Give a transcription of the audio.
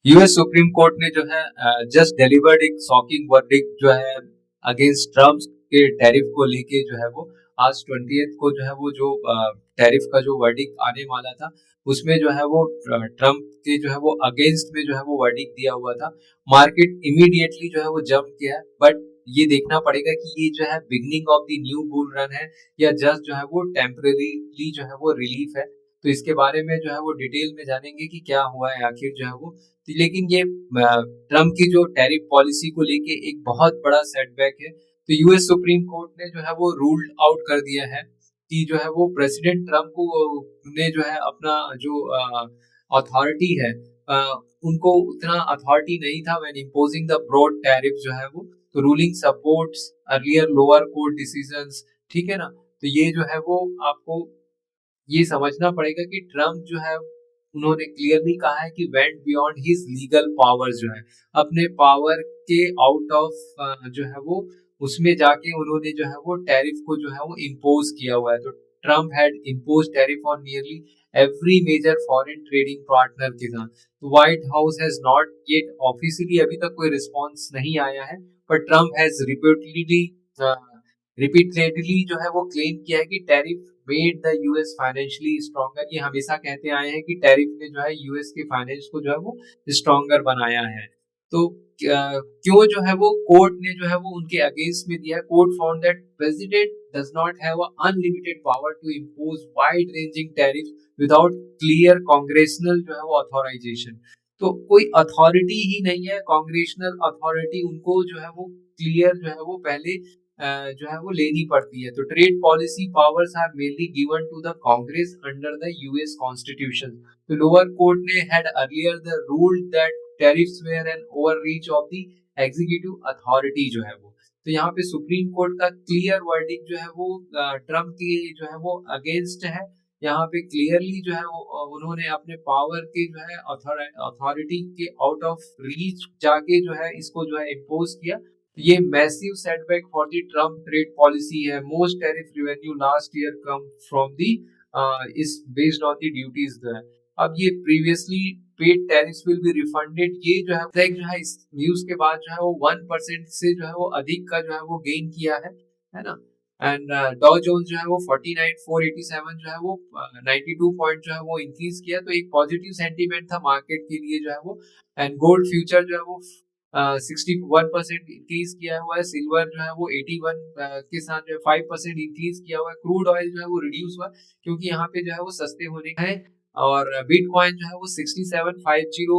US supreme court ने जो है जस्ट डिलीवर्ड एक शॉकिंग वर्डिक्ट जो है अगेंस्ट ट्रम्प के टैरिफ को लेके जो है वो आज 20th को जो है वो जो टैरिफ का जो वर्डिक्ट आने वाला था उसमें जो है वो ट्रम्प के जो है वो अगेंस्ट में जो है वो वर्डिक्ट दिया हुआ था। मार्केट इमीडिएटली जो है वो जंप किया है, बट ये देखना पड़ेगा कि ये जो है beginning of the new bull run है या जस्ट जो है वो टेम्परेरीली जो है वो रिलीफ है। तो इसके बारे में जो है वो डिटेल में जानेंगे कि क्या हुआ है आखिर जो है वो। लेकिन ये ट्रम्प की जो टैरिफ पॉलिसी को लेके एक बहुत बड़ा सेटबैक है। तो यूएस सुप्रीम कोर्ट ने जो है वो रूल्ड आउट कर दिया है कि जो है वो प्रेसिडेंट ट्रम्प को ने जो है अपना जो अथॉरिटी है, उनको उतना अथॉरिटी नहीं था when imposing the broad tariff जो है वो। तो ruling supports earlier lower court decisions, ठीक है ना। तो ये जो है वो आपको ये समझना पड़ेगा कि ट्रम्प जो है उन्होंने क्लियरली कहा है कि went beyond his legal powers, जो है अपने पावर के आउट ऑफ जो है वो उसमें जाके उन्होंने जो है वो टैरिफ को जो है वो इम्पोज किया हुआ है। तो Trump had impose tariff on nearly every major foreign trading partner के साथ। तो White House has not yet officially अभी तक कोई रिस्पॉन्स नहीं आया है, पर ट्रम्प हैज रिपीटेडली जो है वो क्लेम किया है कि tariff made the US financially stronger. ये हमेशा कहते आए हैं कि टैरिफ ने जो है यूएस के फाइनेंस को जो है वो स्ट्रॉन्गर बनाया है। तो क्यों जो है वो कोर्ट ने जो है वो उनके अगेंस्ट में दिया है। Court found that president does not have unlimited power to impose wide ranging tariff without clear congressional जो है वो ऑथराइजेशन। तो कोई अथॉरिटी ही नहीं है कांग्रेशनल अथॉरिटी, उनको जो है वो क्लियर जो है वो पहले जो है वो लेनी पड़ती है। तो trade policy powers are mainly given to the Congress under the US constitution. तो लोअर कोर्ट ने had earlier the rule that tariffs were an overreach of the executive authority जो है वो। तो यहाँ पे सुप्रीम कोर्ट का क्लियर वर्डिक्ट जो है वो ट्रम्प की जो है वो अगेंस्ट है। यहाँ पे क्लियरली जो है वो उन्होंने अपने पावर के जो है अथॉरिटी के आउट ऑफ रीच जाके जो है इसको जो है इम्पोज किया। ये massive setback for the Trump trade policy है। Most tariff revenue last year come from the is based on the duties जो है। अब ये previously paid tariffs will be refunded, ये जो है इस न्यूज के बाद जो है वो 1% से जो है वो अधिक का जो है वो गेन किया है ना। एंड डॉ जोन्स जो है वो 49,487 जो है वो 92 पॉइंट जो है वो इंक्रीज किया। तो एक पॉजिटिव सेंटीमेंट था मार्केट के लिए जो है वो। एंड गोल्ड फ्यूचर जो है वो 61% इंक्रीज किया हुआ है। सिल्वर जो है वो 81 के साथ जो है 5% इंक्रीज किया हुआ है। क्रूड ऑयल जो है वो रिड्यूस हुआ क्योंकि यहाँ पे जो है वो सस्ते होने का है। और बिटकॉइन जो है वो 6750